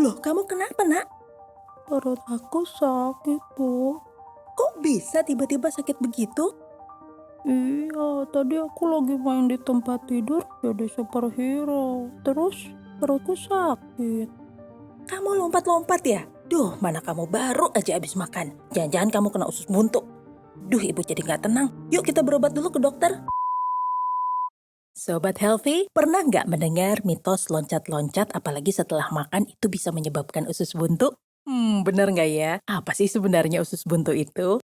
Loh, kamu kenapa, Nak? Perut aku sakit, Bu. Kok bisa tiba-tiba sakit begitu? Iya, tadi aku lagi main di tempat tidur jadi superhero. Terus perutku sakit. Kamu lompat-lompat ya? Duh, mana kamu baru aja habis makan. Jangan-jangan kamu kena usus buntu. Duh, ibu jadi nggak tenang. Yuk kita berobat dulu ke dokter. Sobat Healthy, pernah nggak mendengar mitos loncat-loncat apalagi setelah makan itu bisa menyebabkan usus buntu? Bener nggak ya? Apa sih sebenarnya usus buntu itu?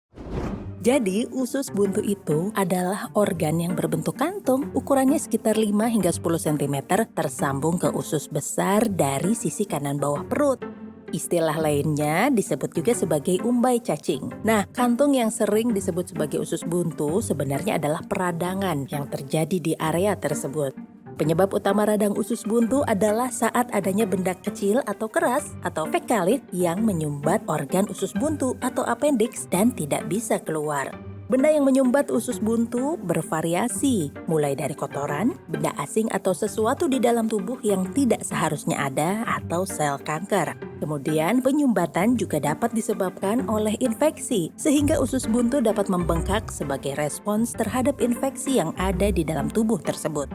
Jadi, usus buntu itu adalah organ yang berbentuk kantung, ukurannya sekitar 5 hingga 10 cm tersambung ke usus besar dari sisi kanan bawah perut. Istilah lainnya disebut juga sebagai umbai cacing. Nah, kantung yang sering disebut sebagai usus buntu sebenarnya adalah peradangan yang terjadi di area tersebut. Penyebab utama radang usus buntu adalah saat adanya benda kecil atau keras atau fekalit yang menyumbat organ usus buntu atau appendix dan tidak bisa keluar. Benda yang menyumbat usus buntu bervariasi, mulai dari kotoran, benda asing atau sesuatu di dalam tubuh yang tidak seharusnya ada atau sel kanker. Kemudian penyumbatan juga dapat disebabkan oleh infeksi, sehingga usus buntu dapat membengkak sebagai respons terhadap infeksi yang ada di dalam tubuh tersebut.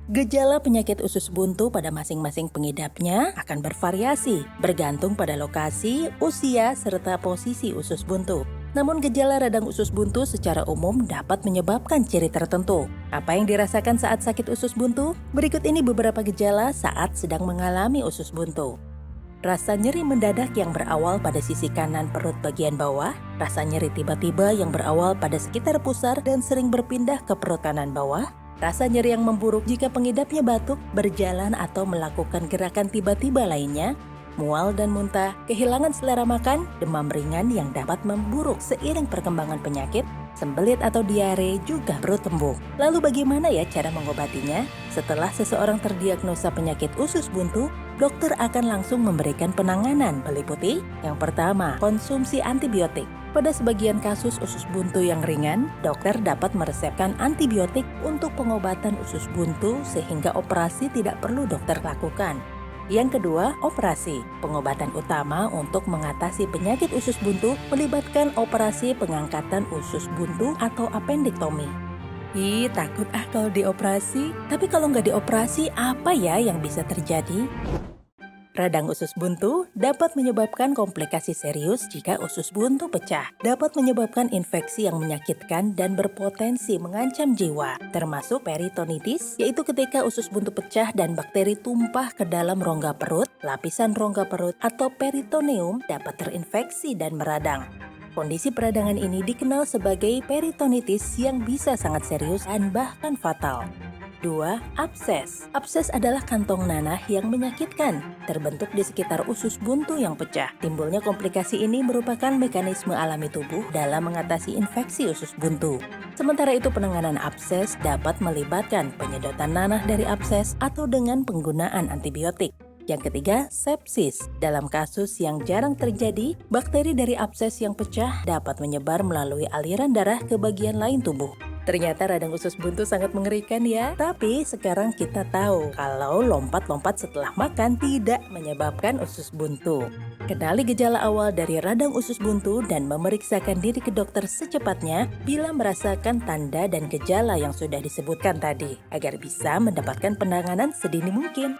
Gejala penyakit usus buntu pada masing-masing pengidapnya akan bervariasi, bergantung pada lokasi, usia, serta posisi usus buntu. Namun gejala radang usus buntu secara umum dapat menyebabkan ciri tertentu. Apa yang dirasakan saat sakit usus buntu? Berikut ini beberapa gejala saat sedang mengalami usus buntu. Rasa nyeri mendadak yang berawal pada sisi kanan perut bagian bawah, rasa nyeri tiba-tiba yang berawal pada sekitar pusar dan sering berpindah ke perut kanan bawah, rasa nyeri yang memburuk jika pengidapnya batuk, berjalan atau melakukan gerakan tiba-tiba lainnya, mual dan muntah, kehilangan selera makan, demam ringan yang dapat memburuk seiring perkembangan penyakit, sembelit atau diare, juga perut tembung. Lalu bagaimana ya cara mengobatinya? Setelah seseorang terdiagnosa penyakit usus buntu, dokter akan langsung memberikan penanganan meliputi yang pertama, konsumsi antibiotik. Pada sebagian kasus usus buntu yang ringan, dokter dapat meresepkan antibiotik untuk pengobatan usus buntu sehingga operasi tidak perlu dokter lakukan. Yang kedua, operasi. Pengobatan utama untuk mengatasi penyakit usus buntu melibatkan operasi pengangkatan usus buntu atau appendektomi. Takut kalau dioperasi. Tapi kalau nggak dioperasi, apa ya yang bisa terjadi? Radang usus buntu dapat menyebabkan komplikasi serius jika usus buntu pecah. Dapat menyebabkan infeksi yang menyakitkan dan berpotensi mengancam jiwa, termasuk peritonitis, yaitu ketika usus buntu pecah dan bakteri tumpah ke dalam rongga perut, lapisan rongga perut, atau peritoneum dapat terinfeksi dan meradang. Kondisi peradangan ini dikenal sebagai peritonitis yang bisa sangat serius dan bahkan fatal. 2. Abses. Abses adalah kantong nanah yang menyakitkan, terbentuk di sekitar usus buntu yang pecah. Timbulnya komplikasi ini merupakan mekanisme alami tubuh dalam mengatasi infeksi usus buntu. Sementara itu penanganan abses dapat melibatkan penyedotan nanah dari abses atau dengan penggunaan antibiotik. Yang ketiga, sepsis. Dalam kasus yang jarang terjadi, bakteri dari abses yang pecah dapat menyebar melalui aliran darah ke bagian lain tubuh. Ternyata radang usus buntu sangat mengerikan ya. Tapi sekarang kita tahu kalau lompat-lompat setelah makan tidak menyebabkan usus buntu. Kenali gejala awal dari radang usus buntu dan memeriksakan diri ke dokter secepatnya bila merasakan tanda dan gejala yang sudah disebutkan tadi, agar bisa mendapatkan penanganan sedini mungkin.